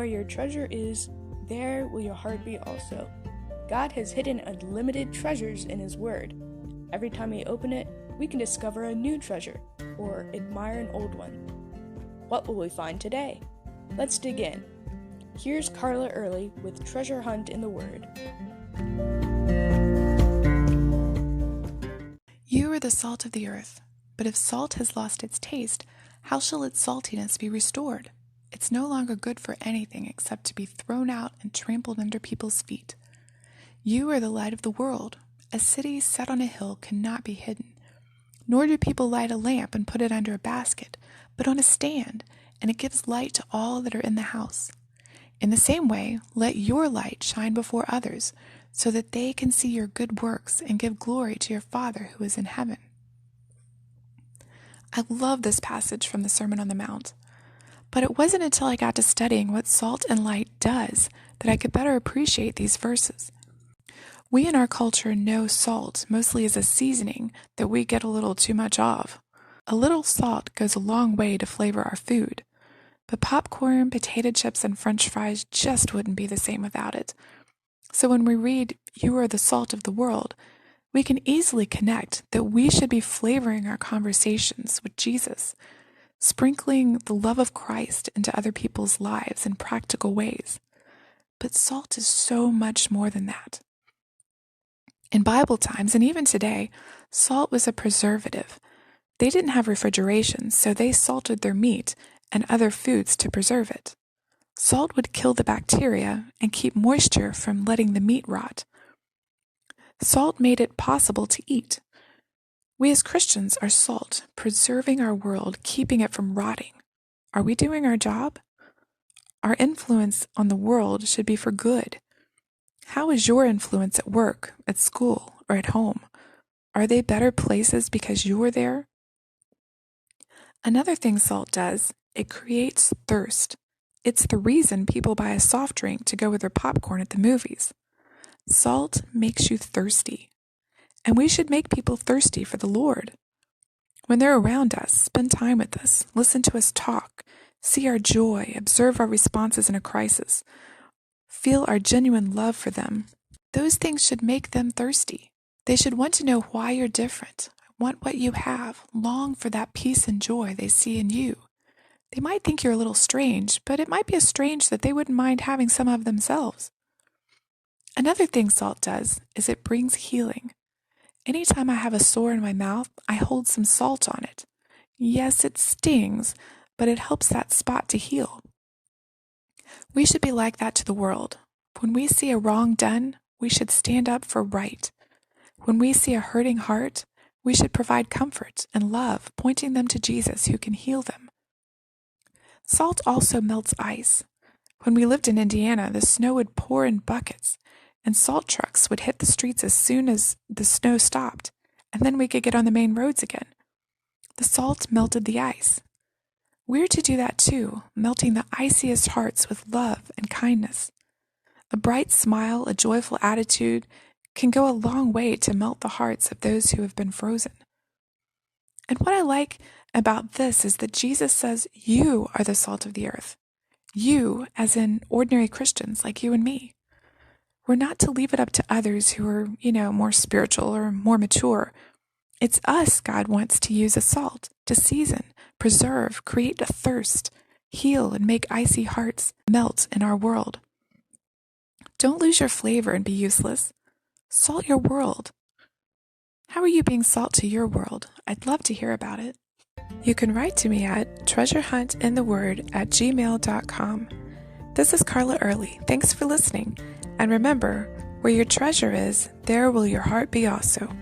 where your treasure is, there will your heart be also. God has hidden unlimited treasures in His Word. Every time we open it, we can discover a new treasure, or admire an old one. What will we find today? Let's dig in. Here's Carla Early with Treasure Hunt in the Word. You are the salt of the earth, but if salt has lost its taste, how shall its saltiness be restored? It's no longer good for anything except to be thrown out and trampled under people's feet. You are the light of the world. A city set on a hill cannot be hidden. Nor do people light a lamp and put it under a basket, but on a stand, and it gives light to all that are in the house. In the same way, let your light shine before others, so that they can see your good works and give glory to your Father who is in heaven. I love this passage from the Sermon on the Mount, but it wasn't until I got to studying what salt and light does that I could better appreciate these verses. We in our culture know salt mostly as a seasoning that we get a little too much of. A little salt goes a long way to flavor our food, but popcorn, potato chips, and French fries just wouldn't be the same without it. So when we read, "You are the salt of the world," we can easily connect that we should be flavoring our conversations with Jesus, sprinkling the love of Christ into other people's lives in practical ways. But salt is so much more than that. In Bible times, and even today, salt was a preservative. They didn't have refrigeration, so they salted their meat and other foods to preserve it. Salt would kill the bacteria and keep moisture from letting the meat rot. Salt made it possible to eat. We as Christians are salt, preserving our world, keeping it from rotting. Are we doing our job? Our influence on the world should be for good. How is your influence at work, at school, or at home? Are they better places because you're there? Another thing salt does, it creates thirst. It's the reason people buy a soft drink to go with their popcorn at the movies. Salt makes you thirsty. And we should make people thirsty for the Lord. When they're around us, spend time with us, listen to us talk, see our joy, observe our responses in a crisis, feel our genuine love for them. Those things should make them thirsty. They should want to know why you're different, want what you have, long for that peace and joy they see in you. They might think you're a little strange, but it might be a strange that they wouldn't mind having some of themselves. Another thing salt does is it brings healing. Anytime I have a sore in my mouth, I hold some salt on it. Yes, it stings, but it helps that spot to heal. We should be like that to the world. When we see a wrong done, we should stand up for right. When we see a hurting heart, we should provide comfort and love, pointing them to Jesus who can heal them. Salt also melts ice. When we lived in Indiana, the snow would pour in buckets, and salt trucks would hit the streets as soon as the snow stopped, and then we could get on the main roads again. The salt melted the ice. We're to do that too, melting the iciest hearts with love and kindness. A bright smile, a joyful attitude can go a long way to melt the hearts of those who have been frozen. And what I like about this is that Jesus says you are the salt of the earth. You, as in ordinary Christians like you and me. We're not to leave it up to others who are, more spiritual or more mature. It's us God wants to use as salt, to season, preserve, create a thirst, heal, and make icy hearts melt in our world. Don't lose your flavor and be useless. Salt your world. How are you being salt to your world? I'd love to hear about it. You can write to me at treasurehuntintheword@gmail.com. This is Carla Early. Thanks for listening. And remember, where your treasure is, there will your heart be also.